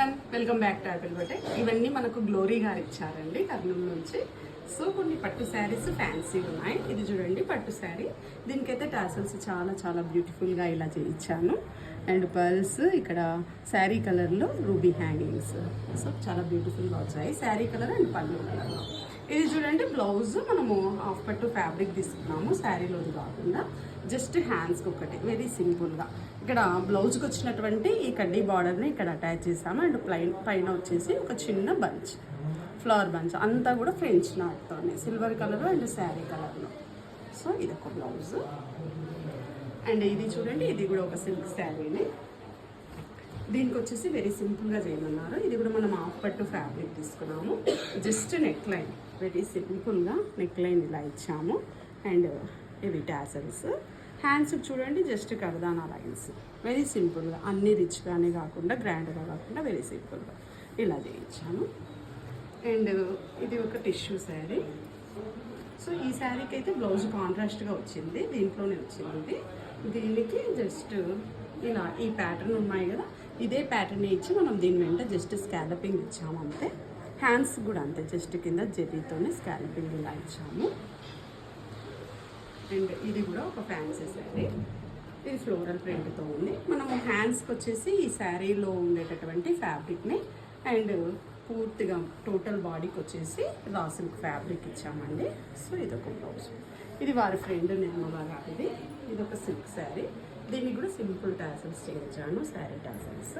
Everyone, welcome back to apple boutique. ఇవన్నీ మనకు glory గారు ఇచ్చారండి కర్నూలు నుంచి. సో కొన్ని పట్టు శారీస్ ఫ్యాన్సీ ఉన్నాయి. ఇది చూడండి పట్టు శారీ. దీనికైతే టాసల్స్ చాలా చాలా బ్యూటిఫుల్గా ఇలా చేయించాను. అండ్ పర్ల్స్ ఇక్కడ శారీ కలర్లో రూబీ హ్యాంగింగ్స్. సో చాలా బ్యూటిఫుల్గా వచ్చాయి శారీ కలర్ అండ్ పళ్ళు కలర్లో. ఇది చూడండి బ్లౌజ్ మనము హాఫ్ పట్టు ఫ్యాబ్రిక్ తీసుకున్నాము, శారీలోది కాకుండా జస్ట్ హ్యాండ్స్కి ఒకటి వెరీ సింపుల్గా. ఇక్కడ బ్లౌజ్కి వచ్చినటువంటి ఈ కడ్డీ బార్డర్ని ఇక్కడ అటాచ్ చేసాము. అండ్ పైన వచ్చేసి ఒక చిన్న బంచ్, ఫ్లవర్ బంచ్ అంతా కూడా ఫ్రెంచ్ నాట్తోనే సిల్వర్ కలర్ అండ్ శారీ కలర్లో. సో ఇది ఒక బ్లౌజ్. అండ్ ఇది చూడండి, ఇది కూడా ఒక సిల్క్ శారీని. దీనికి వచ్చేసి వెరీ సింపుల్గా చేయమన్నారు. ఇది కూడా మనం హాఫ్ పట్టు ఫ్యాబ్రిక్ తీసుకున్నాము. జస్ట్ నెక్ లైన్ వెరీ సింపుల్గా నెక్ లైన్ ఇలా ఇచ్చాము. అండ్ ఇవి టాసల్స్. హ్యాండ్స్కి చూడండి జస్ట్ కర్దానా లైన్స్ వెరీ సింపుల్గా, అన్ని రిచ్గానే కాకుండా గ్రాండ్గా కాకుండా వెరీ సింపుల్గా ఇలా చేయించాము. అండ్ ఇది ఒక టిష్యూ శారీ. సో ఈ శారీకి అయితే బ్లౌజ్ కాంట్రాస్ట్గా వచ్చింది, దీంట్లోనే వచ్చింది. దీనికి జస్ట్ ఇలా ఈ ప్యాటర్న్ ఉన్నాయి కదా, ఇదే ప్యాటర్న్ ఇచ్చి మనం దీని వెంట జస్ట్ స్కాలపింగ్ ఇచ్చాము అంతే. హ్యాండ్స్ కూడా అంతే, జస్ట్ కింద జెర్రీతోనే స్కాలపింగ్ ఇలా ఇచ్చాము. అండ్ ఇది కూడా ఒక ఫ్యాన్సీ శారీ. ఇది ఫ్లోరల్ ప్రింట్తో ఉంది. మనము హ్యాండ్స్కి వచ్చేసి ఈ శారీలో ఉండేటటువంటి ఫ్యాబ్రిక్ని అండ్ పూర్తిగా టోటల్ బాడీకి వచ్చేసి రా సిల్క్ ఫ్యాబ్రిక్ ఇచ్చామండి. సో ఇదొక బ్లౌజ్. ఇది వారి ఫ్రెండ్ నిర్మలా గారిది. ఇది ఒక సిల్క్ శారీ. దీనికి కూడా సింపుల్ టాసల్స్ చేయించాను, శారీ టాసల్స్.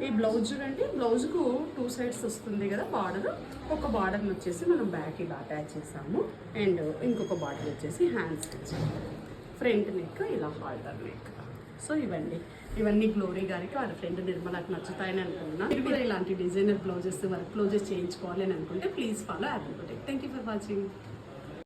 ఈ బ్లౌజ్ చూడండి, బ్లౌజ్కు 2 సైడ్స్ వస్తుంది కదా బార్డర్. ఒక బార్డర్ని వచ్చేసి మనం బ్యాక్ ఇలా అటాచ్ చేసాము. అండ్ ఇంకొక బార్డర్ వచ్చేసి హ్యాండ్స్కి ఇచ్చాము. ఫ్రంట్ నెక్ ఇలా హాల్టర్ నెక్. సో ఇవన్నీ గ్లోరీ గారికి వారి ఫ్రెండ్ నిర్మలాకి నచ్చుతాయని అనుకుంటున్నాను. మీరు కూడా ఇలాంటి డిజైనర్ బ్లౌజెస్ వర్క్ బ్లౌజెస్ చేయించుకోవాలి అని అనుకుంటే please follow apple boutique. Thank you for watching.